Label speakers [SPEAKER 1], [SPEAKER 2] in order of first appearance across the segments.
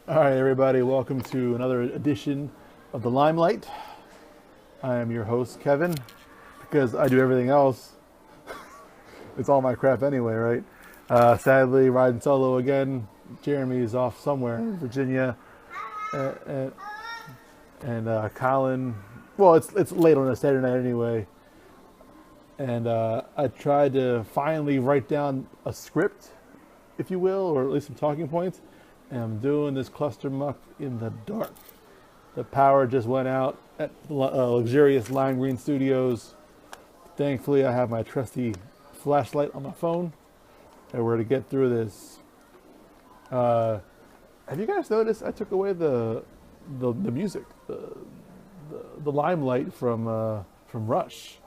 [SPEAKER 1] All right, everybody, welcome to another edition of the Limelight. I am your host, Kevin, because I do everything else. It's all my crap anyway, right? Sadly, riding solo again. Jeremy is off somewhere in Virginia, and, Colin. Well, it's late on a Saturday night anyway, and I tried to finally write down a script, if you will, or at least some talking points, and I'm doing this cluster muck in the dark. The power just went out at luxurious Lime Green Studios. Thankfully, I have my trusty flashlight on my phone, and we're to get through this. Have you guys noticed I took away the music, the Limelight from Rush?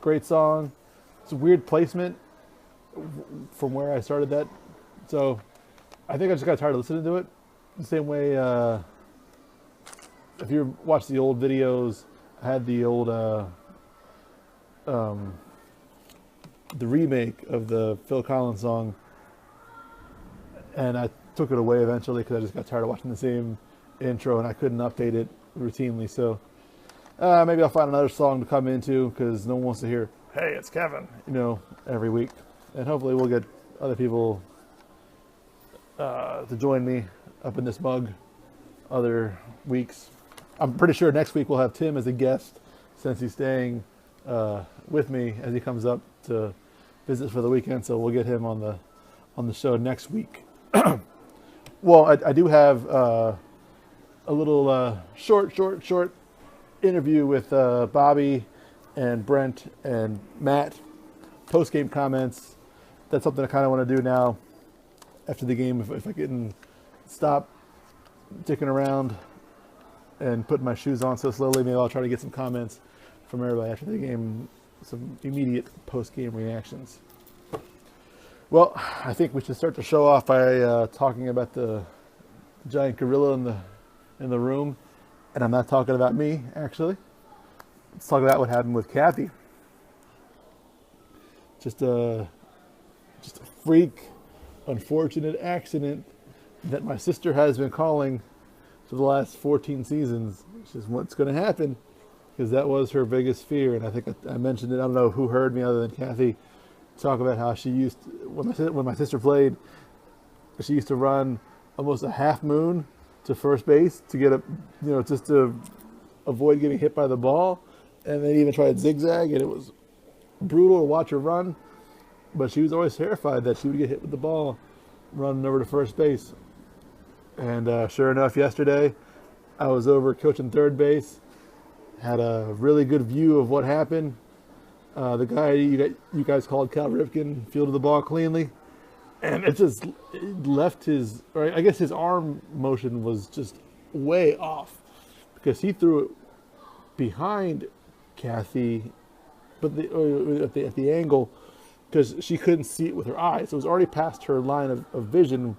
[SPEAKER 1] Great song. It's a weird placement from where I started that, so I think I just got tired of listening to it. The same way, if you watch the old videos, I had the old the remake of the Phil Collins song, and I took it away eventually because I just got tired of watching the same intro and I couldn't update it routinely. So maybe I'll find another song to come into because no one wants to hear, "Hey, it's Kevin," every week. And hopefully we'll get other people to join me up in this mug other weeks. I'm pretty sure next week we'll have Tim as a guest since he's staying with me as he comes up to visit for the weekend. So we'll get him on the show next week. Well, I do have a little short interview with Bobby and Brent and Matt. Post-game comments. That's something I kind of want to do now after the game. If I can stop dicking around and putting my shoes on so slowly, maybe I'll try to get some comments from everybody after the game, some immediate post-game reactions. Well, I think we should start the show off by talking about the giant gorilla in the room, and I'm not talking about me, actually. Let's talk about what happened with Kathy. Just a freak, unfortunate accident that my sister has been calling for the last 14 seasons, which is what's going to happen, because that was her biggest fear. And I think I mentioned it. I don't know who heard me other than Kathy talk about how she used to, when my sister played, she used to run almost a half moon to first base to get just to avoid getting hit by the ball, and then even tried zigzag, and it was brutal to watch her run. But she was always terrified that she would get hit with the ball running over to first base. And sure enough, yesterday I was over coaching third base, had a really good view of what happened. The guy you guys called Cal Ripken fielded the ball cleanly, and it left his, or I guess his arm motion was just way off because he threw it behind Kathy, but at the angle, because she couldn't see it with her eyes. It was already past her line of vision,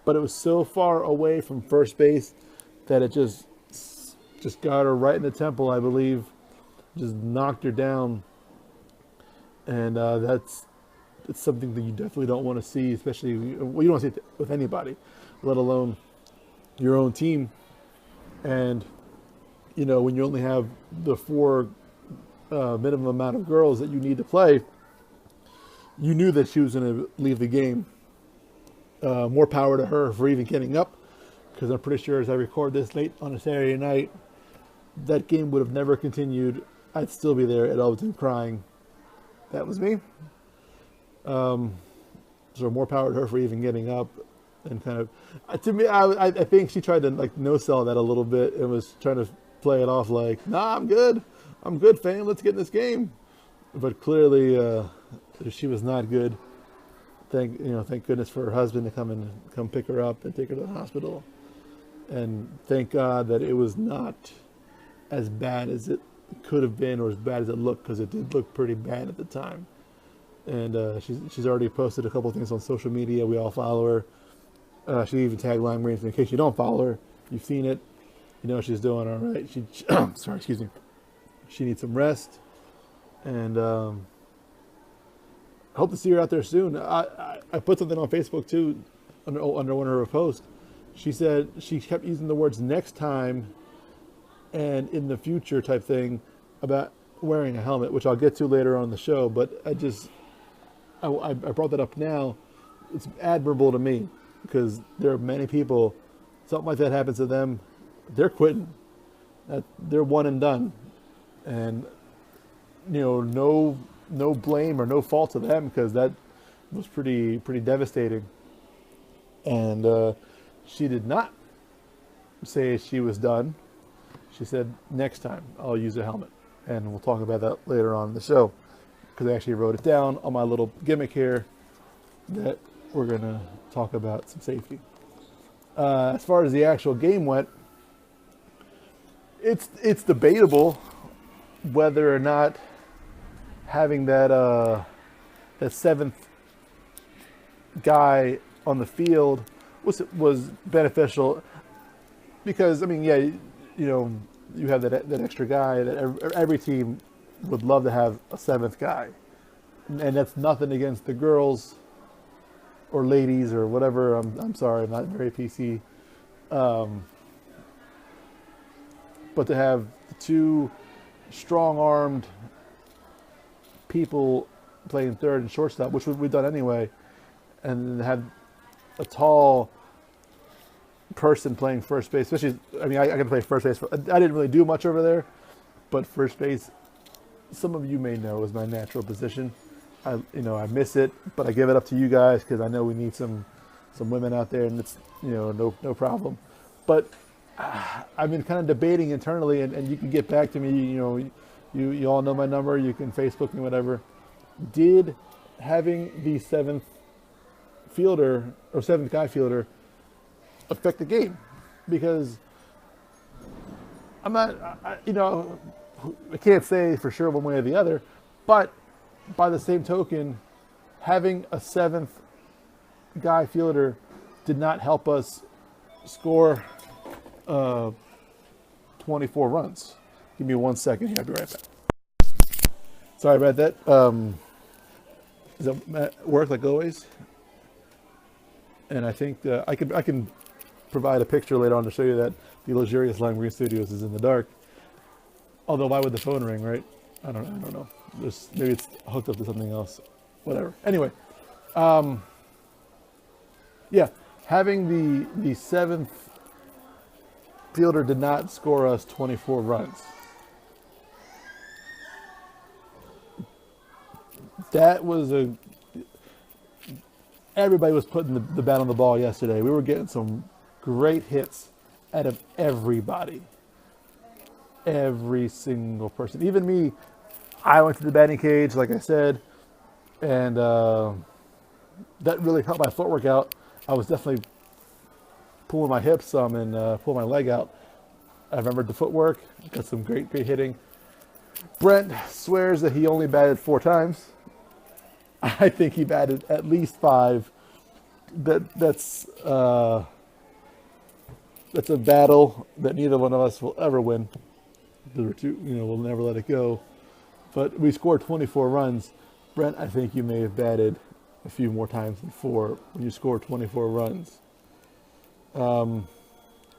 [SPEAKER 1] but it was so far away from first base that it just got her right in the temple, I believe. Just knocked her down. And that's something that you definitely don't want to see, especially, well, you don't see it with anybody, let alone your own team. And, when you only have the four minimum amount of girls that you need to play, you knew that she was going to leave the game. More power to her for even getting up, because I'm pretty sure as I record this late on a Saturday night, that game would have never continued. I'd still be there at Elton crying. That was me. So more power to her for even getting up, and kind of, to me, I think she tried to no-sell that a little bit and was trying to play it off like, "Nah, I'm good, fam. Let's get in this game." But clearly, she was not good. Thank goodness for her husband to come pick her up and take her to the hospital, and thank God that it was not as bad as it could have been or as bad as it looked, because it did look pretty bad at the time. And she's already posted a couple things on social media. We all follow her. She even tagged Lime Green. In case you don't follow her, you've seen it. She's doing all right. She sorry, excuse me. She needs some rest, and I hope to see her out there soon. I put something on Facebook too under one of her posts. she said she kept using the words next time and in the future type thing about wearing a helmet, which I'll get to later on in the show. But I brought that up now. It's admirable to me because there are many people, something like that happens to them, they're quitting. They're one and done. And, no blame or no fault to them because that was pretty devastating. And she did not say she was done. She said, next time I'll use a helmet. And we'll talk about that later on in the show because I actually wrote it down on my little gimmick here that we're going to talk about some safety. As far as the actual game went, it's debatable whether or not having that seventh guy on the field was beneficial because you have that extra guy that every team would love to have a seventh guy, and that's nothing against the girls or ladies or whatever. I'm sorry, I'm not very PC, but to have the two strong-armed people playing third and shortstop, which we've done anyway, and have a tall person playing first base, especially, I can play first base. I didn't really do much over there, but first base, some of you may know, is my natural position. I miss it, but I give it up to you guys because I know we need some women out there, and it's, no problem. But I've been kind of debating internally, and you can get back to me, you all know my number, you can Facebook me, whatever. Did having the seventh fielder or seventh guy fielder affect the game? Because I can't say for sure one way or the other, but by the same token, having a seventh guy fielder did not help us score 24 runs. Give me 1 second here, I'll be right back. Sorry about that. Does that work like always? And I think I can provide a picture later on to show you that the luxurious Lime Green Studios is in the dark. Although, why would the phone ring, right? I don't know. Maybe it's hooked up to something else. Whatever. Anyway, having the seventh fielder did not score us 24 runs. That was everybody was putting the bat on the ball yesterday. We were getting some great hits out of everybody. Every single person. Even me, I went to the batting cage, like I said, and that really helped my footwork out. I was definitely pulling my hips some and pulling my leg out. I remembered the footwork, got some great hitting. Brent swears that he only batted 4 times. I think he batted at least 5. That's a battle that neither one of us will ever win. We'll never let it go. But we scored 24 runs. Brent, I think you may have batted a few more times than 4 when you scored 24 runs.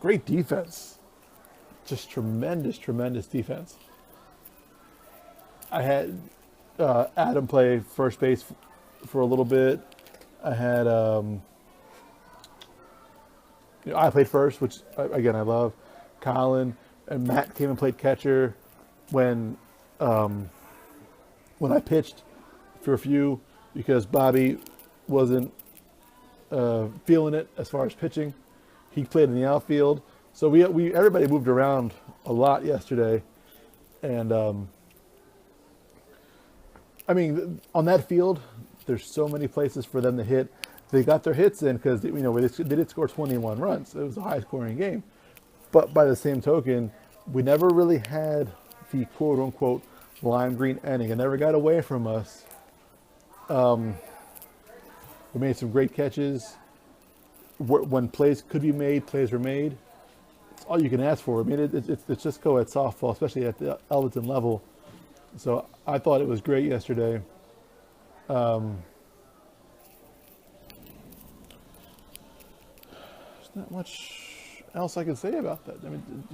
[SPEAKER 1] Great defense. Just tremendous defense. I had Adam play first base for a little bit. I had I played first, which again I love. Colin and Matt came and played catcher when I pitched for a few because Bobby wasn't feeling it as far as pitching. He played in the outfield, so we everybody moved around a lot yesterday, and on that field, there's so many places for them to hit. They got their hits in because they did score 21 runs. It was a high-scoring game. But by the same token, we never really had the quote-unquote lime green inning. It never got away from us. We made some great catches. When plays could be made, plays were made. It's all you can ask for. It's just co-ed softball, especially at the Elton level. So I thought it was great yesterday. Not much else I can say about that. I mean,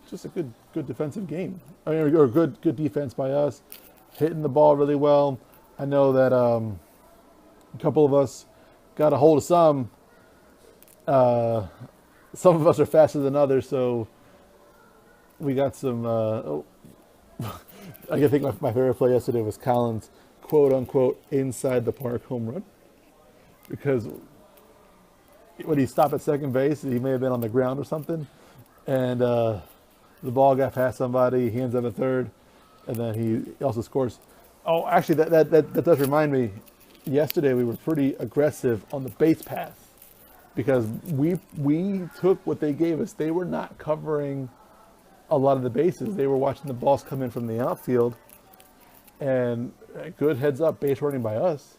[SPEAKER 1] just a good defensive game. I mean, or good defense by us, hitting the ball really well. I know that a couple of us got a hold of some. Some of us are faster than others, so we got some. I think my favorite play yesterday was Collins' quote unquote inside the park home run, because when he stopped at second base, he may have been on the ground or something, and the ball got past somebody. He ends up at third, and then he also scores. Oh, actually, that does remind me. Yesterday we were pretty aggressive on the base path because we took what they gave us. They were not covering a lot of the bases. They were watching the balls come in from the outfield, and good heads up base running by us,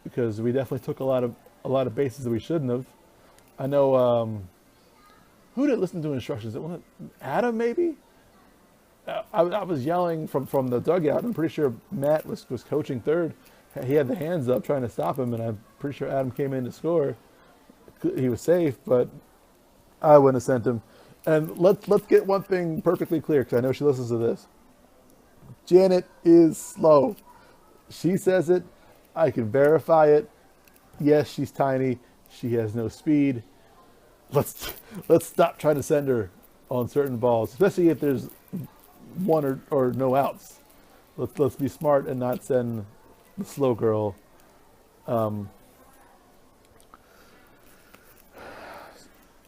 [SPEAKER 1] because we definitely took a lot of bases that we shouldn't have. I know who did listen to instructions? Adam maybe. I was yelling from the dugout. I'm pretty sure Matt was coaching third. He had the hands up trying to stop him, and I'm pretty sure Adam came in to score. He was safe, but I wouldn't have sent him. And let's get one thing perfectly clear, because I know she listens to this. Janet is slow. She says it. I can verify it. Yes, she's tiny. She has no speed. Let's stop trying to send her on certain balls, especially if there's one or no outs. Let's be smart and not send the slow girl.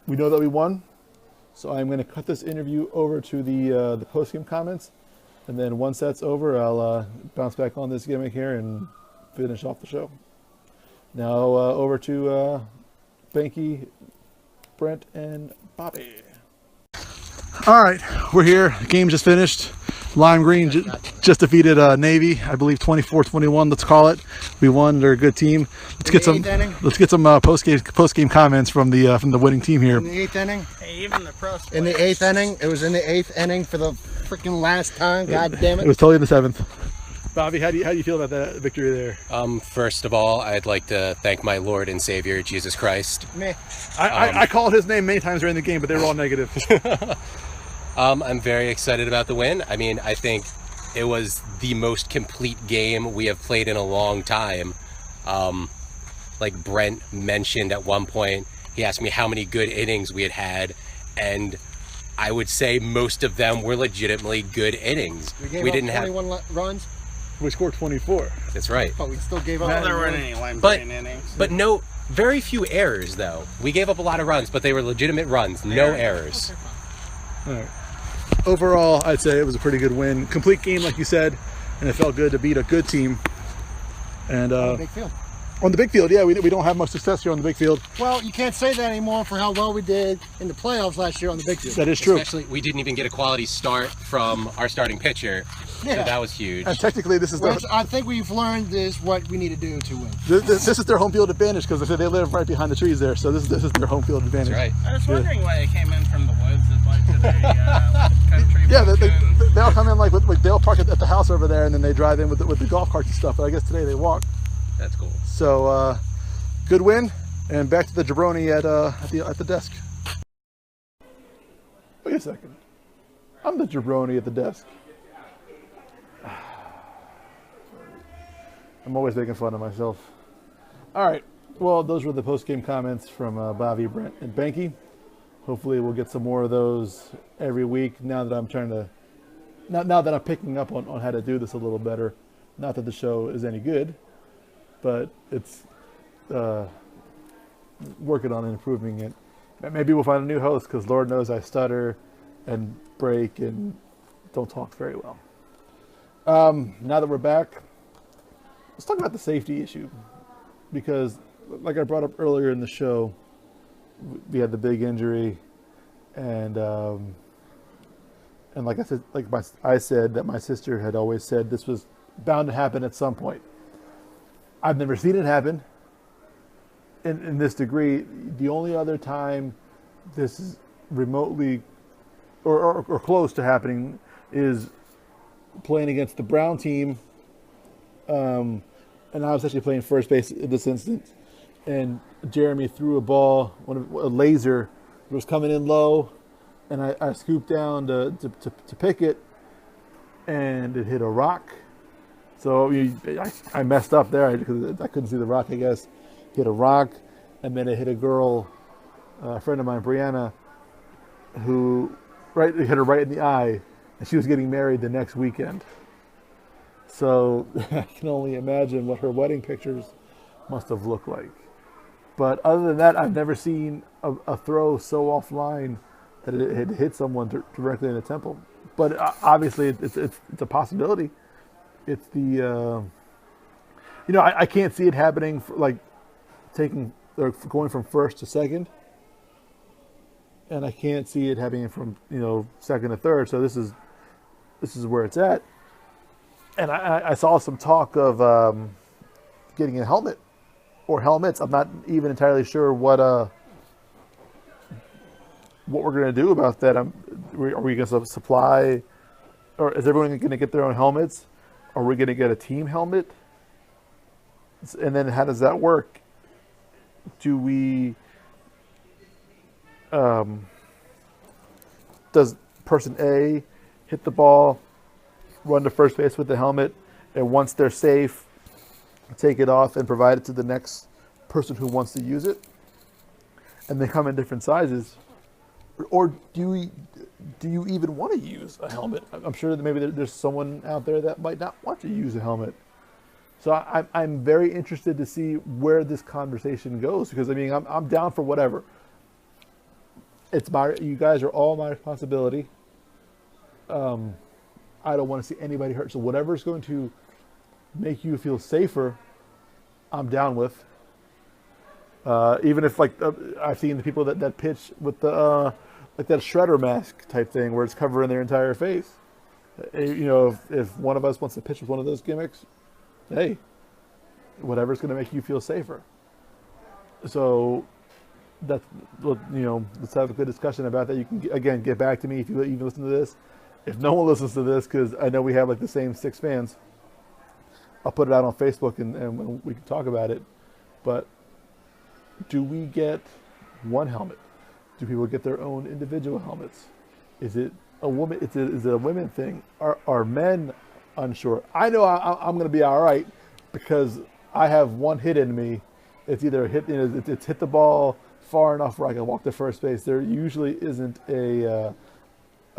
[SPEAKER 1] We know that we won. So I'm going to cut this interview over to the post-game comments, and then once that's over, I'll bounce back on this gimmick here and finish off the show. Now over to Banky, Brent, and Bobby. All right, we're here. The game just finished. Lime Green just defeated Navy, I believe 24-21. Let's call it. We won. They're a good team. Let's get some post game comments from the winning team here.
[SPEAKER 2] In the eighth inning.
[SPEAKER 3] Hey, even the pros.
[SPEAKER 2] In the eighth inning. It was in the eighth inning for the freaking last time. God damn it.
[SPEAKER 1] It was totally in the seventh. Bobby, how do you feel about that victory there?
[SPEAKER 4] First of all, I'd like to thank my Lord and Savior Jesus Christ.
[SPEAKER 1] I called his name many times during the game, but they were all negative.
[SPEAKER 4] I'm very excited about the win. I mean, I think it was the most complete game we have played in a long time. Like Brent mentioned at one point, he asked me how many good innings we had, and I would say most of them were legitimately good innings.
[SPEAKER 2] We didn't have 21 runs.
[SPEAKER 1] We scored 24.
[SPEAKER 4] That's right.
[SPEAKER 2] But we still gave up.
[SPEAKER 3] Well, there weren't any Lime Green innings.
[SPEAKER 4] But no, very few errors though. We gave up a lot of runs, but they were legitimate runs. No errors.
[SPEAKER 1] All right. Overall, I'd say it was a pretty good win. Complete game, like you said, and it felt good to beat a good team. And
[SPEAKER 2] on the big field.
[SPEAKER 1] On the big field, yeah, we don't have much success here on the big field.
[SPEAKER 2] Well, you can't say that anymore for how well we did in the playoffs last year on the big field.
[SPEAKER 1] That is true.
[SPEAKER 4] Especially, we didn't even get a quality start from our starting pitcher. Yeah. So that was huge.
[SPEAKER 1] And technically, this is
[SPEAKER 2] I think we've learned is what we need to do to win.
[SPEAKER 1] This is their home field advantage, because they live right behind the trees there. So this is their home field advantage.
[SPEAKER 4] That's right.
[SPEAKER 3] I was wondering why they came in from the woods. Is like today, country.
[SPEAKER 1] Yeah, they'll come in like they'll park at the house over there, and then they drive in with the golf carts and stuff. But I guess today they walk.
[SPEAKER 4] That's cool.
[SPEAKER 1] So good win, and back to the jabroni at the desk. Wait a second, I'm the jabroni at the desk. I'm always making fun of myself. All right, well, those were the post-game comments from Bobby, Brent, and Banky. Hopefully we'll get some more of those every week now that I'm trying to, now that I'm picking up on how to do this a little better. Not that the show is any good, but it's working on improving it. Maybe we'll find a new host, because Lord knows I stutter and break and don't talk very well. Now that we're back, let's talk about the safety issue, because like I brought up earlier in the show, we had the big injury, and like I said that my sister had always said this was bound to happen at some point. I've never seen it happen in this degree. The only other time this is remotely or close to happening is playing against the Brown team, and I was actually playing first base in this instance, and Jeremy threw a ball, a laser, it was coming in low, and I scooped down to pick it, and it hit a rock. So I messed up there because I couldn't see the rock, I guess. Hit a rock, and then it hit a girl, a friend of mine, Brianna, who it hit her right in the eye, and she was getting married the next weekend. So I can only imagine what her wedding pictures must have looked like. But other than that, I've never seen a throw so offline that it had hit someone directly in the temple. But obviously, it's a possibility. It's the I can't see it happening for, like taking or going from first to second, and I can't see it happening from second to third. So this is where it's at. And I saw some talk of getting a helmet or helmets. I'm not even entirely sure what we're going to do about that. Are we going to supply, or is everyone going to get their own helmets? Are we going to get a team helmet? And then how does that work? Do we, does person A hit the ball, run to first base with the helmet, and once they're safe, take it off and provide it to the next person who wants to use it? And they come in different sizes. Or do you even want to use a helmet? I'm sure that maybe there's someone out there that might not want to use a helmet. So I'm very interested to see where this conversation goes, because I mean I'm down for whatever. You guys are all my responsibility. I don't want to see anybody hurt. So whatever's going to make you feel safer, I'm down with. Even if I've seen the people that pitch with the like that shredder mask type thing where it's covering their entire face. If one of us wants to pitch with one of those gimmicks, hey, whatever's going to make you feel safer. So let's have a good discussion about that. You can again get back to me if you even listen to this. If no one listens to this, because I know we have like the same 6 fans, I'll put it out on Facebook and we can talk about it. But do we get one helmet? Do people get their own individual helmets? Is it a woman? Is it a women thing? Are men unsure? I know I'm going to be all right because I have one hit in me. It's either it's hit the ball far enough where I can walk to first base. There usually isn't a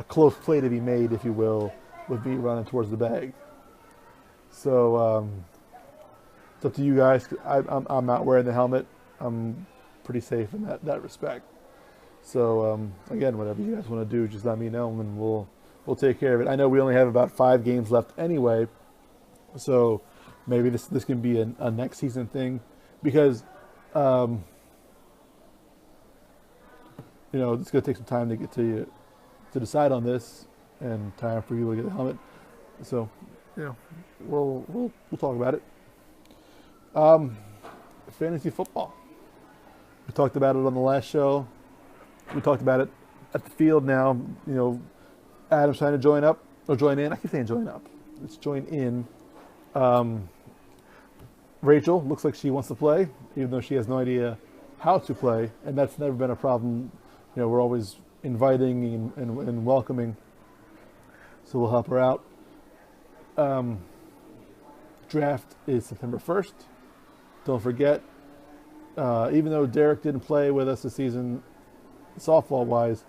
[SPEAKER 1] close play to be made, if you will, with me running towards the bag. So it's up to you guys. I'm not wearing the helmet. I'm pretty safe in that respect. So again, whatever you guys want to do, just let me know and we'll take care of it. I know we only have about 5 games left anyway, so maybe this can be a next season thing, because it's going to take some time to get to decide on this, and time for you to get a helmet. So we'll talk about it. Fantasy football. We talked about it on the last show. We talked about it at the field now. Adam's trying to join in. I keep saying join up. Let's join in. Rachel looks like she wants to play, even though she has no idea how to play, and that's never been a problem. We're always inviting and welcoming, so we'll help her out. Draft is September 1st. Don't forget, even though Derek didn't play with us this season, softball-wise,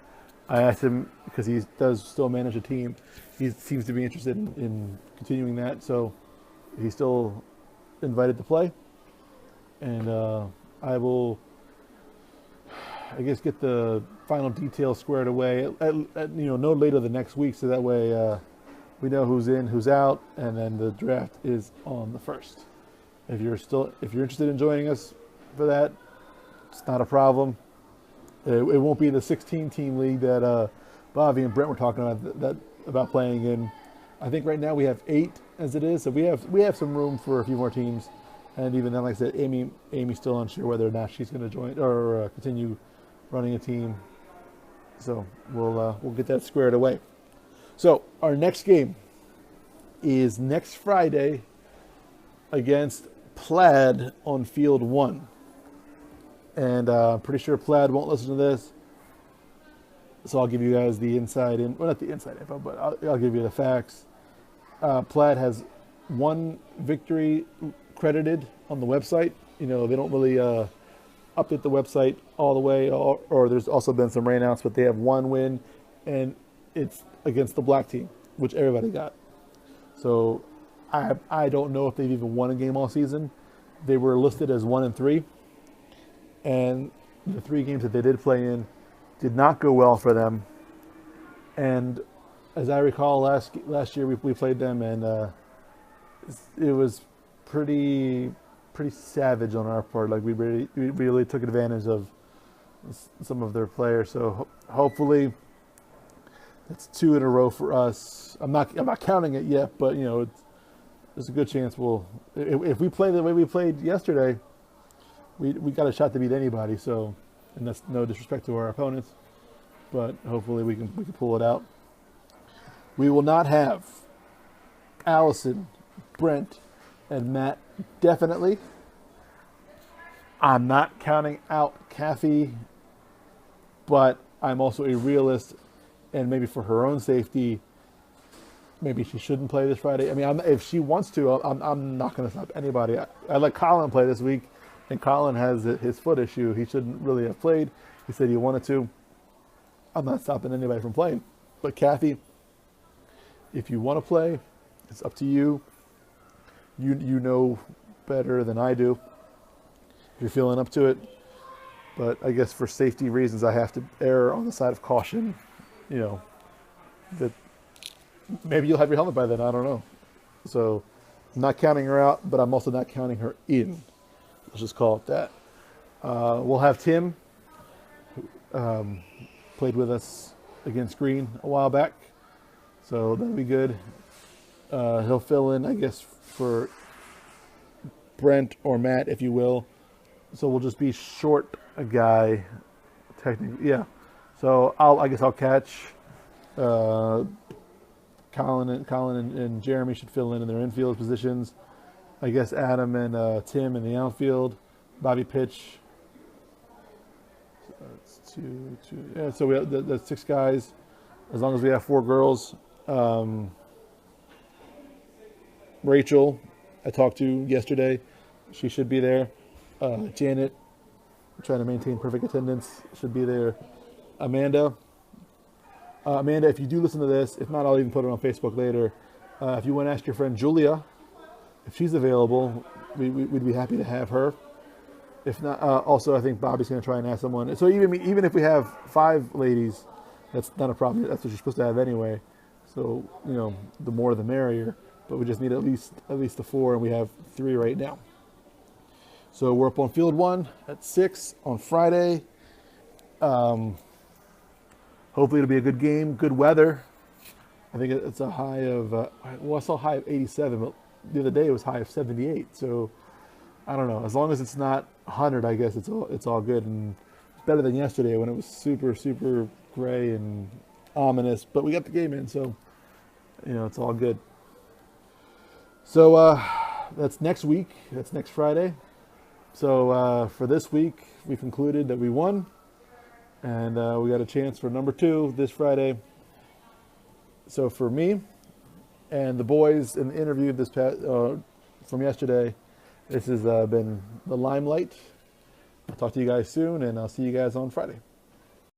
[SPEAKER 1] I asked him, because he does still manage a team, he seems to be interested in continuing that, so he's still invited to play. And I will, I guess, get the final details squared away no later than next week, so that way we know who's in, who's out, and then the draft is on the 1st. If you're interested in joining us for that, it's not a problem. It won't be the 16-team league that Bobby and Brent were talking about playing in. I think right now we have 8 as it is, so we have some room for a few more teams. And even then, like I said, Amy's still unsure whether or not she's going to join or continue running a team. So we'll get that squared away. So our next game is next Friday against Plaid on Field 1. And I'm pretty sure Plaid won't listen to this. So I'll give you guys the inside well, not the inside info, but I'll give you the facts. Plaid has one victory credited on the website. You know, they don't really update the website all the way, or there's also been some rainouts, but they have one win, and it's against the black team, which everybody got. So I don't know if they've even won a game all season. They were listed as 1-3, and the 3 games that they did play in did not go well for them. And as I recall, last year we played them, and it was pretty savage on our part. Like we really took advantage of some of their players. So hopefully that's 2 in a row for us. I'm not counting it yet, but you know there's a good chance if we play the way we played yesterday, we got a shot to beat anybody. So, and that's no disrespect to our opponents, but hopefully we can pull it out. We will not have Allison, Brent, and Matt, definitely. I'm not counting out Kathy, but I'm also a realist, and maybe for her own safety, maybe she shouldn't play this Friday. I mean, if she wants to, I'm not going to stop anybody. I let Colin play this week, and Colin has his foot issue. He shouldn't really have played. He said he wanted to. I'm not stopping anybody from playing. But Kathy, if you want to play, it's up to you. You know better than I do if you're feeling up to it. But I guess for safety reasons, I have to err on the side of caution. You know, that maybe you'll have your helmet by then. I don't know. So I'm not counting her out, but I'm also not counting her in. Let's just call it that. We'll have Tim, who played with us against Green a while back. So that'll be good. He'll fill in, I guess, for Brent or Matt, if you will. So we'll just be short a guy, technically. Yeah. So I guess I'll catch. Colin and Jeremy should fill in their infield positions. I guess Adam and Tim in the outfield. Bobby pitch. So that's two. Yeah. So we have the 6 guys. As long as we have 4 girls. Rachel, I talked to yesterday. She should be there. Janet, trying to maintain perfect attendance, should be there. Amanda, if you do listen to this, if not, I'll even put it on Facebook later. If you want to ask your friend Julia, if she's available, we'd be happy to have her. If not, also I think Bobby's going to try and ask someone. So even if we have 5 ladies, that's not a problem. That's what you're supposed to have anyway. So you know, the more the merrier. But we just need at least the 4, and we have 3 right now. So we're up on field 1 at 6 on Friday. Hopefully it'll be a good game, good weather. I think it's a high of, I saw a high of 87, but the other day it was high of 78. So I don't know. As long as it's not 100, I guess it's all good. And it's better than yesterday when it was super, super gray and ominous. But we got the game in, so you know it's all good. So that's next week. That's next Friday. So for this week, we concluded that we won. And we got a chance for number 2 this Friday. So for me and the boys in the interview this from yesterday, this has been the Limelight. I'll talk to you guys soon, and I'll see you guys on Friday.